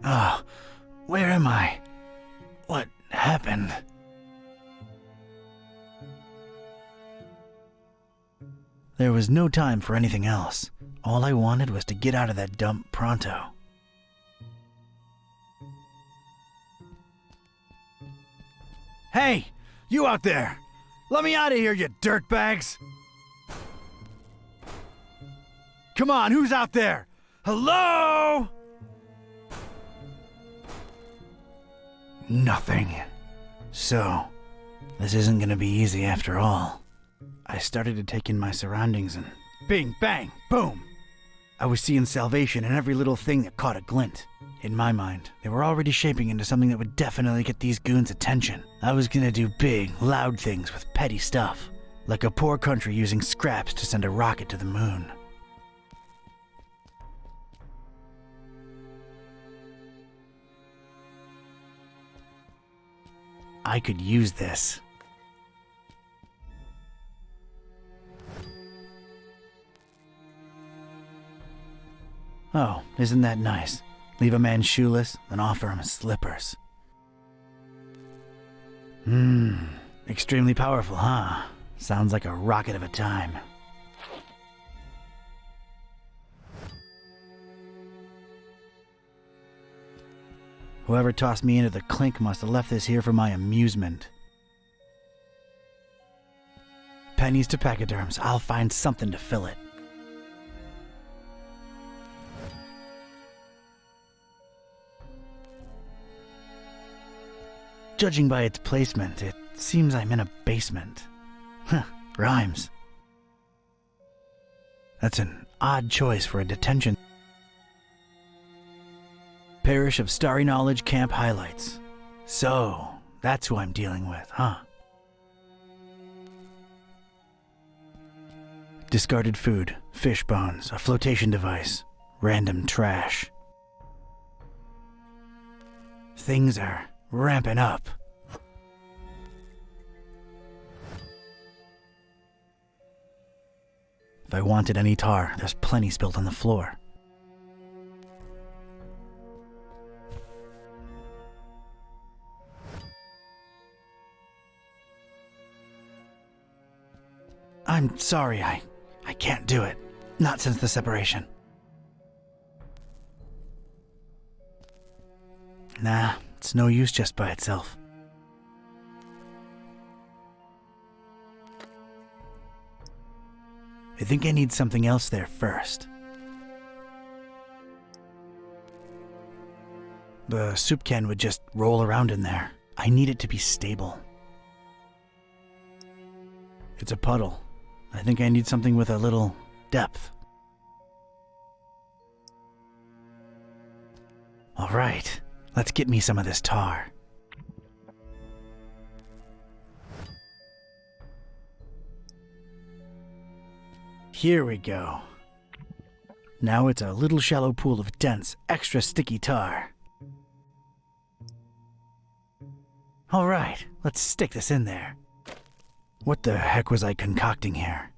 Oh, where am I? What happened? There was no time for anything else. All I wanted was to get out of that dump pronto. Hey, you out there! Let me out of here, you dirtbags! Come on, who's out there? Hello? Nothing. So, this isn't gonna be easy after all. I started to take in my surroundings and bing, bang, boom! I was seeing salvation in every little thing that caught a glint. In my mind, they were already shaping into something that would definitely get these goons' attention. I was gonna do big, loud things with petty stuff, like a poor country using scraps to send a rocket to the moon. I could use this. Oh, isn't that nice? Leave a man shoeless, then offer him slippers. Extremely powerful, huh? Sounds like a rocket of a time. Whoever tossed me into the clink must have left this here for my amusement. Pennies to pachyderms, I'll find something to fill it. Judging by its placement, it seems I'm in a basement. Huh, rhymes. That's an odd choice for a detention. Parish of Starry Knowledge Camp highlights. So, that's who I'm dealing with, huh? Discarded food, fish bones, a flotation device, random trash. Things are ramping up. If I wanted any tar, there's plenty spilled on the floor. I'm sorry, I can't do it. Not since the separation. Nah, it's no use just by itself. I think I need something else there first. The soup can would just roll around in there. I need it to be stable. It's a puddle. I think I need something with a little depth. All right, let's get me some of this tar. Here we go. Now it's a little shallow pool of dense, extra sticky tar. All right, let's stick this in there. What the heck was I concocting here?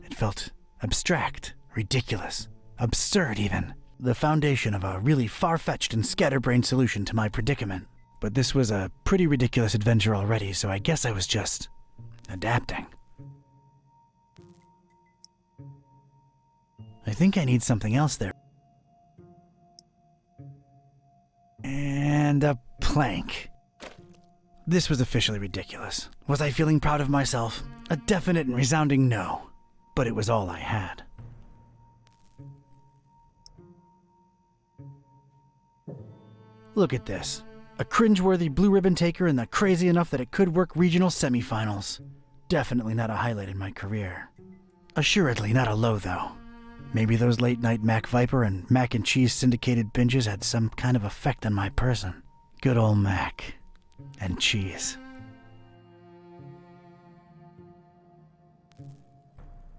It felt abstract, ridiculous, absurd even. The foundation of a really far-fetched and scatterbrained solution to my predicament. But this was a pretty ridiculous adventure already, so I guess I was just adapting. I think I need something else there. And a plank. This was officially ridiculous. Was I feeling proud of myself? A definite and resounding no. But it was all I had. Look at this. A cringeworthy blue ribbon taker and the crazy enough that it could work regional semifinals. Definitely not a highlight in my career. Assuredly not a low though. Maybe those late night Mac Viper and mac and cheese syndicated binges had some kind of effect on my person. Good old Mac and cheese.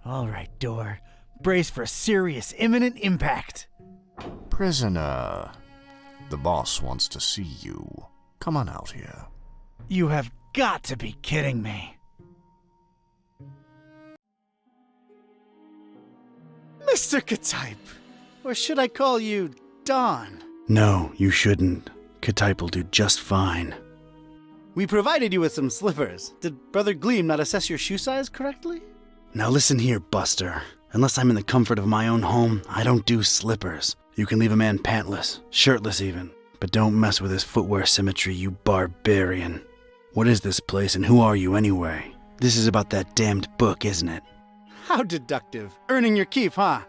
All right, door. Brace for serious, imminent impact. Prisoner, the boss wants to see you. Come on out here. You have got to be kidding me. Mr. Katype, or should I call you Don? No, you shouldn't. Ktype will do just fine. We provided you with some slippers. Did Brother Gleam not assess your shoe size correctly? Now listen here, Buster. Unless I'm in the comfort of my own home, I don't do slippers. You can leave a man pantless, shirtless even, but don't mess with his footwear symmetry, you barbarian. What is this place and who are you anyway? This is about that damned book, isn't it? How deductive. Earning your keep, huh?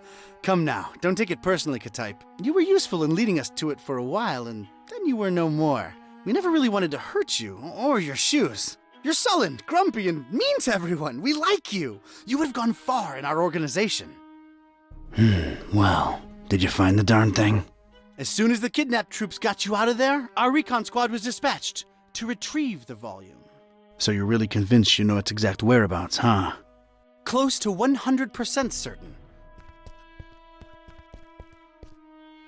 Come now, don't take it personally, Ktype. You were useful in leading us to it for a while, and then you were no more. We never really wanted to hurt you, or your shoes. You're sullen, grumpy, and mean to everyone. We like you. You would have gone far in our organization. Well, did you find the darn thing? As soon as the kidnapped troops got you out of there, our recon squad was dispatched to retrieve the volume. So you're really convinced you know its exact whereabouts, huh? Close to 100% certain.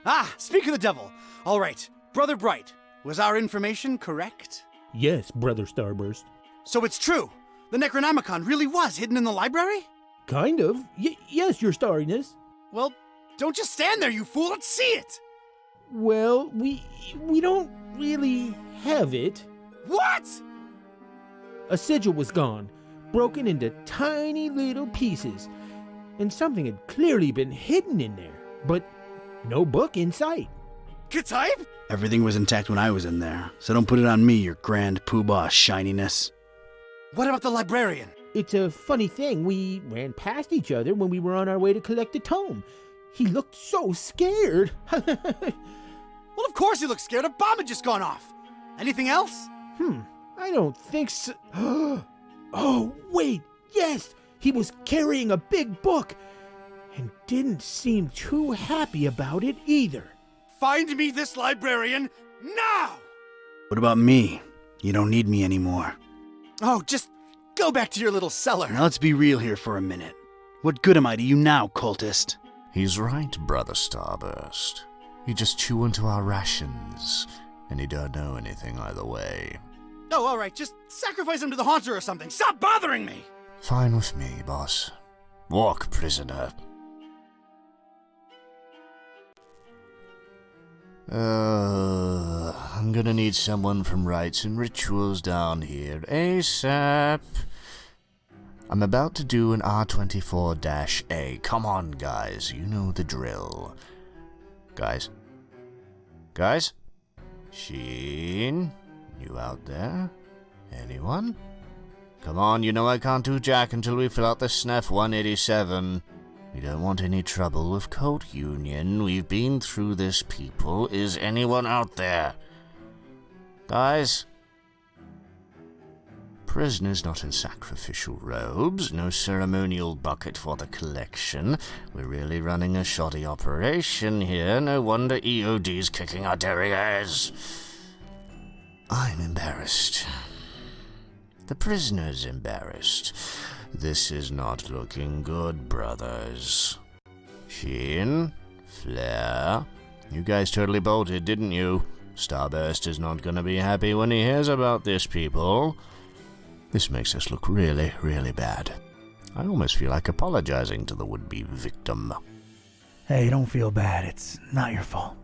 Ah, speak of the devil. All right, Brother Bright, was our information correct? Yes, Brother Starburst. So it's true. The Necronomicon really was hidden in the library? Kind of. Yes, Your Starriness. Well, don't just stand there, you fool. Let's see it. Well, we don't really have it. What? A sigil was gone, broken into tiny little pieces, and something had clearly been hidden in there, but no book in sight. Ktype? Everything was intact when I was in there, so don't put it on me, your grand poobah shininess. What about the librarian? It's a funny thing, we ran past each other when we were on our way to collect the tome. He looked so scared. Well, of course he looked scared. A bomb had just gone off. Anything else? I don't think so. Oh, wait, yes! He was carrying a big book, and didn't seem too happy about it either. Find me this librarian now! What about me? You don't need me anymore. Oh, just go back to your little cellar. Now let's be real here for a minute. What good am I to you now, cultist? He's right, Brother Starburst. You just chew into our rations, and you don't know anything either way. Oh, all right, just sacrifice him to the haunter or something. Stop bothering me! Fine with me, boss. Walk, prisoner. I'm gonna need someone from Rites and Rituals down here ASAP. I'm about to do an R24-A. Come on, guys. You know the drill. Guys? Sheen? You out there? Anyone? Come on, you know I can't do jack until we fill out the SNF 187. We don't want any trouble with Code Union. We've been through this, people. Is anyone out there? Guys? Prisoners not in sacrificial robes. No ceremonial bucket for the collection. We're really running a shoddy operation here. No wonder EOD's kicking our derrieres. I'm embarrassed. The prisoner's embarrassed. This is not looking good, brothers. Sheen? Flare? You guys totally bolted, didn't you? Starburst is not gonna be happy when he hears about this, people. This makes us look really, really bad. I almost feel like apologizing to the would-be victim. Hey, don't feel bad. It's not your fault.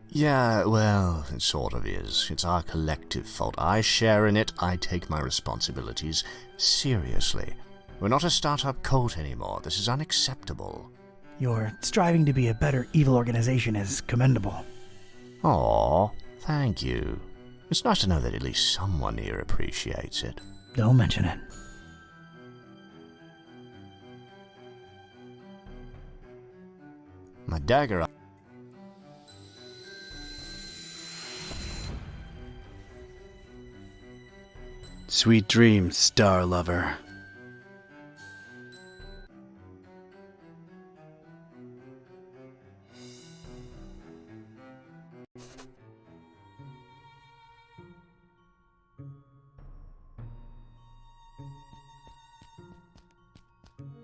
Yeah, well, it sort of is. It's our collective fault. I share in it. I take my responsibilities seriously. We're not a startup cult anymore. This is unacceptable. Your striving to be a better evil organization is commendable. Aw, thank you. It's nice to know that at least someone here appreciates it. Don't mention it. My dagger... Sweet dreams, star lover.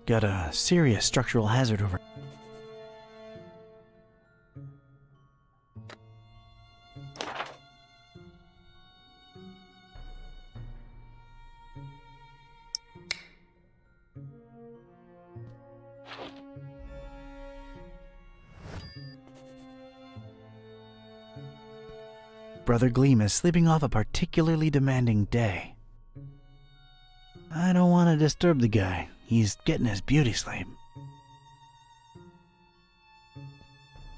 Got a serious structural hazard over. Brother Gleam is sleeping off a particularly demanding day. I don't want to disturb the guy. He's getting his beauty sleep.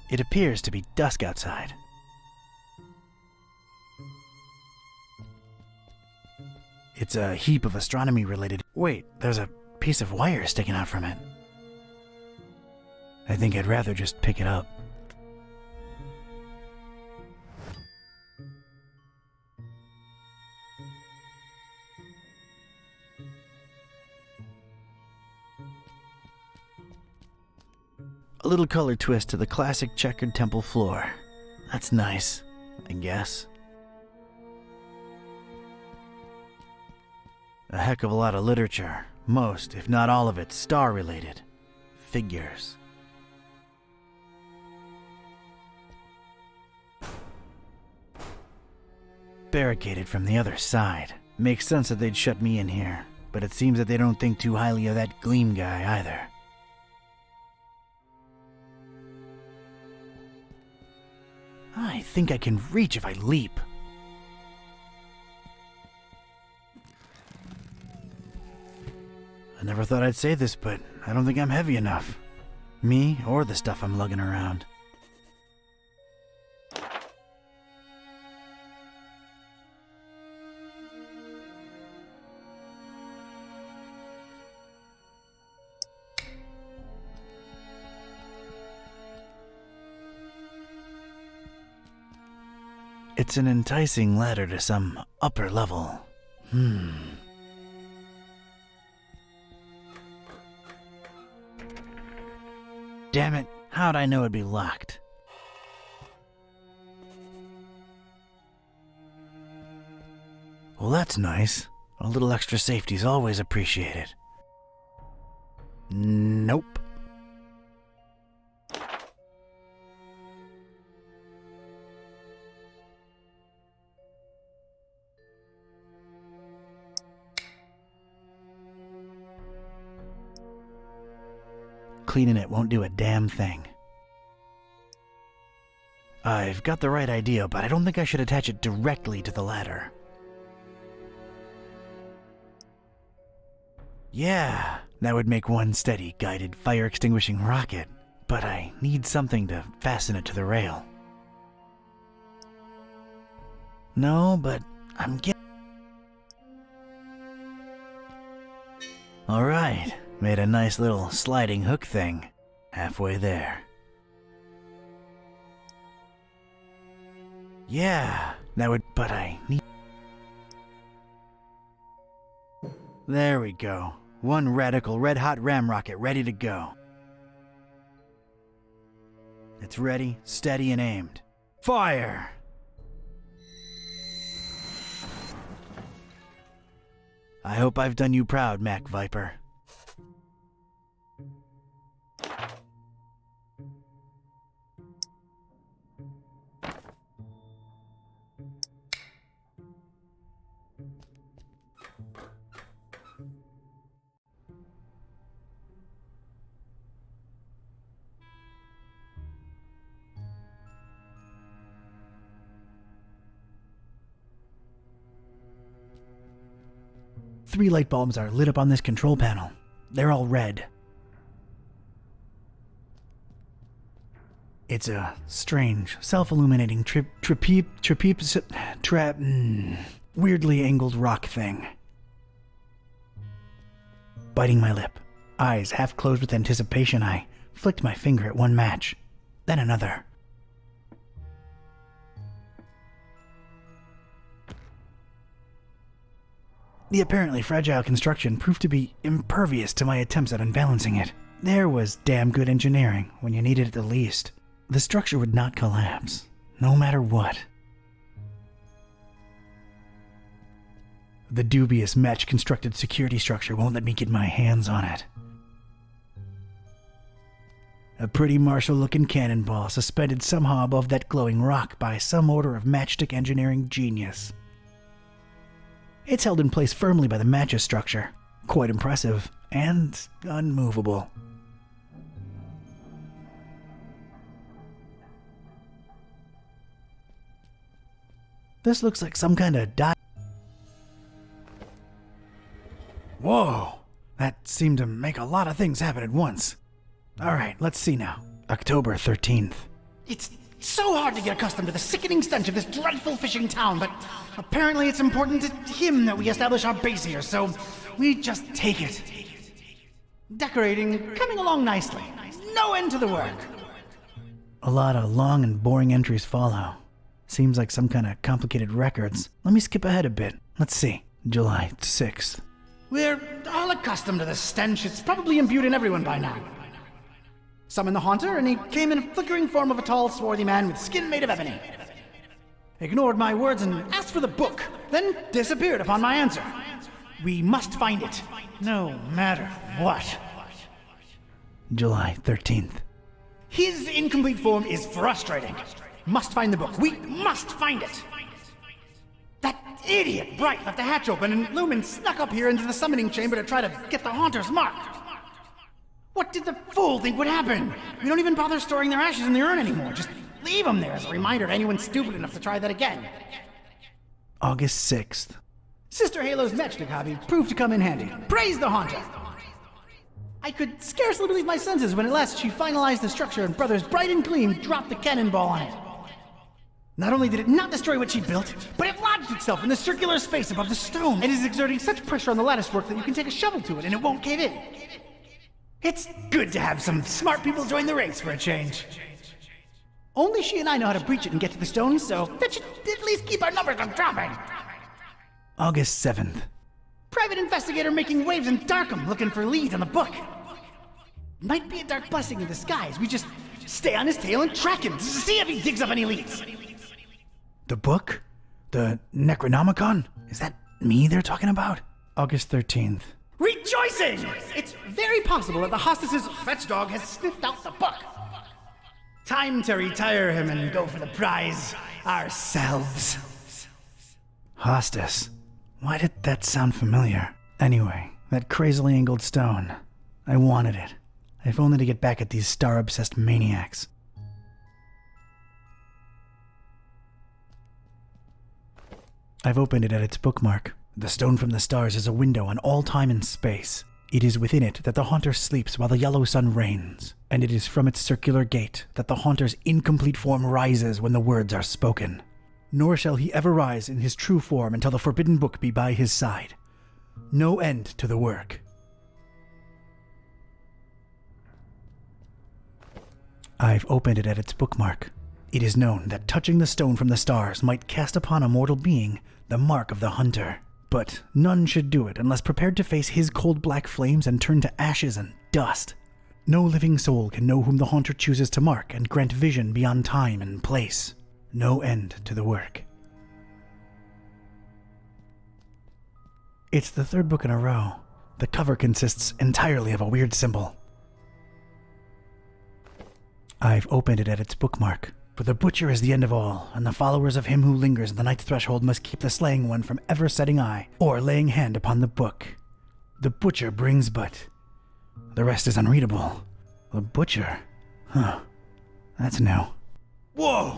It appears to be dusk outside. It's a heap of astronomy-related... Wait, there's a piece of wire sticking out from it. I think I'd rather just pick it up. A little color twist to the classic checkered temple floor. That's nice, I guess. A heck of a lot of literature. Most, if not all of it, star-related. Figures. Barricaded from the other side. Makes sense that they'd shut me in here, but it seems that they don't think too highly of that Gleam guy either. I think I can reach if I leap. I never thought I'd say this, but I don't think I'm heavy enough. Me or the stuff I'm lugging around. It's an enticing ladder to some upper level. Damn it, how'd I know it'd be locked? Well, that's nice. A little extra safety's always appreciated. Nope. Cleaning it won't do a damn thing. I've got the right idea, but I don't think I should attach it directly to the ladder. Yeah, that would make one steady, guided, fire-extinguishing rocket, but I need something to fasten it to the rail. No, but I'm getting... Alright, made a nice little sliding hook thing. Halfway there. Yeah, that would... but I need... There we go. One radical red-hot ram rocket ready to go. It's ready, steady, and aimed. Fire! I hope I've done you proud, Mac Viper. Three light bulbs are lit up on this control panel. They're all red. It's a strange, self-illuminating weirdly angled rock thing. Biting my lip, eyes half closed with anticipation, I flicked my finger at one match, then another. The apparently fragile construction proved to be impervious to my attempts at unbalancing it. There was damn good engineering when you needed it the least. The structure would not collapse, no matter what. The dubious match-constructed security structure won't let me get my hands on it. A pretty martial-looking cannonball suspended somehow above that glowing rock by some order of matchstick engineering genius. It's held in place firmly by the match's structure. Quite impressive and unmovable. This looks like some kind of Whoa! That seemed to make a lot of things happen at once. Alright, let's see now. October 13th. It's so hard to get accustomed to the sickening stench of this dreadful fishing town, but apparently it's important to him that we establish our base here, so we just take it. Decorating coming along nicely. No end to the work. A lot of long and boring entries follow. Seems like some kind of complicated records. Let me skip ahead a bit. Let's see. July 6th. We're all accustomed to the stench. It's probably imbued in everyone by now. Summoned the Haunter, and he came in a flickering form of a tall, swarthy man with skin made of ebony. Ignored my words and asked for the book, then disappeared upon my answer. We must find it, no matter what. July 13th. His incomplete form is frustrating. Must find the book. We must find it. That idiot Bright left the hatch open, and Lumen snuck up here into the summoning chamber to try to get the Haunter's mark. What did the fool think would happen? We don't even bother storing their ashes in the urn anymore. Just leave them there as a reminder to anyone stupid enough to try that again. August 6th. Sister Halo's matchstick hobby proved to come in handy. Praise the Haunter! I could scarcely believe my senses when at last she finalized the structure and Brothers Bright and Gleam dropped the cannonball on it. Not only did it not destroy what she built, but it lodged itself in the circular space above the stone and is exerting such pressure on the latticework that you can take a shovel to it and it won't cave in. It's good to have some smart people join the race for a change. Only she and I know how to breach it and get to the stone, so that should at least keep our numbers from dropping. August 7th. Private investigator making waves in Darkham looking for leads on the book. Might be a dark blessing in disguise. We just stay on his tail and track him to see if he digs up any leads. The book? The Necronomicon? Is that me they're talking about? August 13th. Rejoicing! It's very possible that the hostess's fetch dog has sniffed out the book. Time to retire him and go for the prize ourselves. Hostess. Why did that sound familiar? Anyway, that crazily angled stone. I wanted it. If only to get back at these star-obsessed maniacs. I've opened it at its bookmark. The stone from the stars is a window on all time and space. It is within it that the Haunter sleeps while the yellow sun reigns, and it is from its circular gate that the Haunter's incomplete form rises when the words are spoken. Nor shall he ever rise in his true form until the forbidden book be by his side. No end to the work. I've opened it at its bookmark. It is known that touching the stone from the stars might cast upon a mortal being the mark of the Hunter. But none should do it unless prepared to face his cold black flames and turn to ashes and dust. No living soul can know whom the Haunter chooses to mark and grant vision beyond time and place. No end to the work. It's the third book in a row. The cover consists entirely of a weird symbol. I've opened it at its bookmark. For the butcher is the end of all, and the followers of him who lingers at the night's threshold must keep the slaying one from ever setting eye, or laying hand upon the book. The butcher brings but... The rest is unreadable. The butcher? Huh. That's new. Whoa!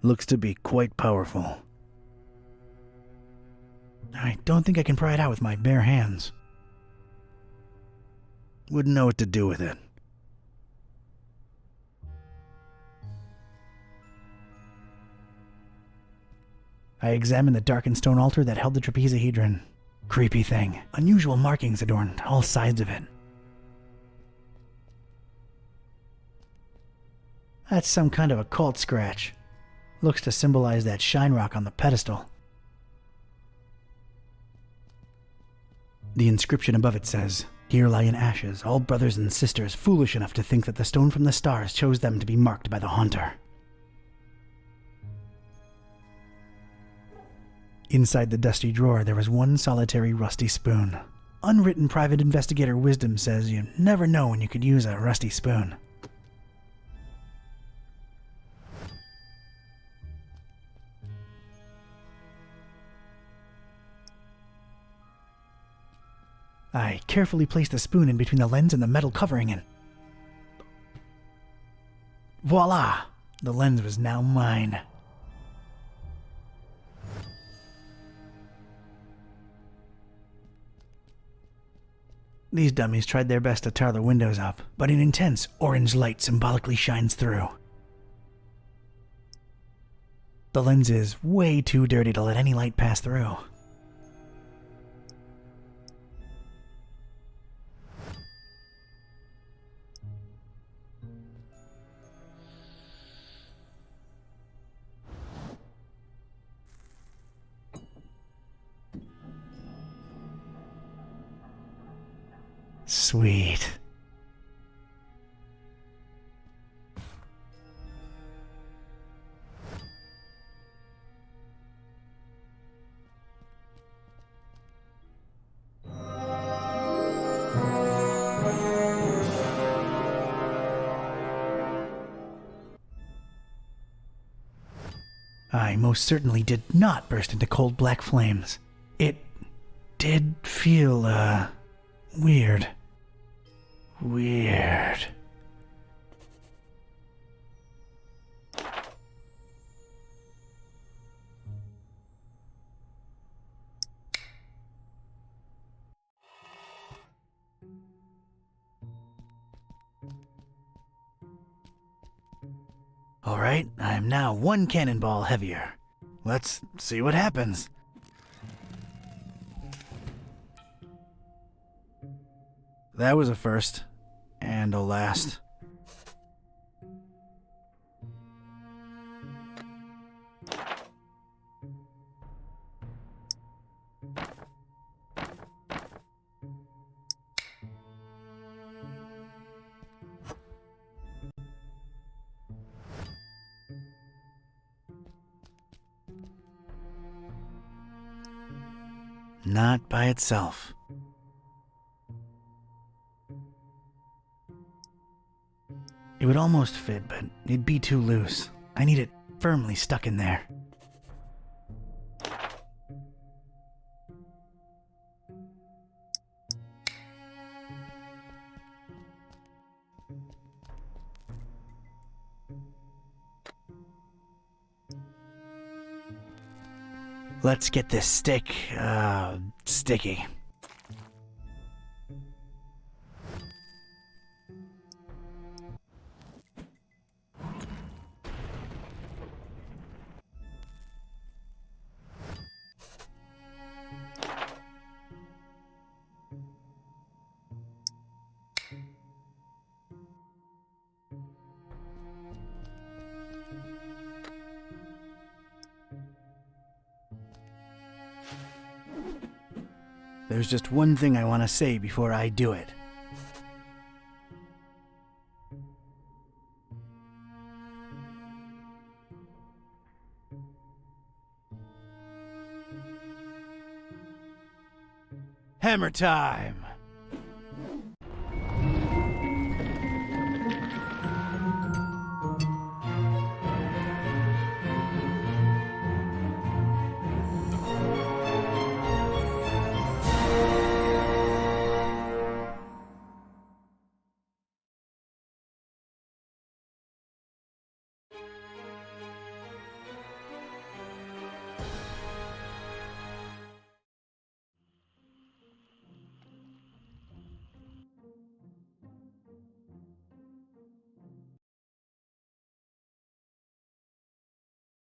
Looks to be quite powerful. I don't think I can pry it out with my bare hands. Wouldn't know what to do with it. I examined the darkened stone altar that held the trapezohedron. Creepy thing. Unusual markings adorned all sides of it. That's some kind of occult scratch. Looks to symbolize that shine rock on the pedestal. The inscription above it says, "Here lie in ashes all brothers and sisters foolish enough to think that the stone from the stars chose them to be marked by the Haunter." Inside the dusty drawer there was one solitary rusty spoon. Unwritten private investigator wisdom says you never know when you could use a rusty spoon. I carefully placed the spoon in between the lens and the metal covering and... voila! The lens was now mine. These dummies tried their best to tar the windows up, but an intense orange light symbolically shines through. The lens is way too dirty to let any light pass through. Sweet. I most certainly did not burst into cold black flames. It did feel, weird. Weird. All right, I'm now one cannonball heavier. Let's see what happens. That was a first, and a last. Not by itself. It would almost fit, but it'd be too loose. I need it firmly stuck in there. Let's get this stick, sticky. There's just one thing I want to say before I do it. Hammer time!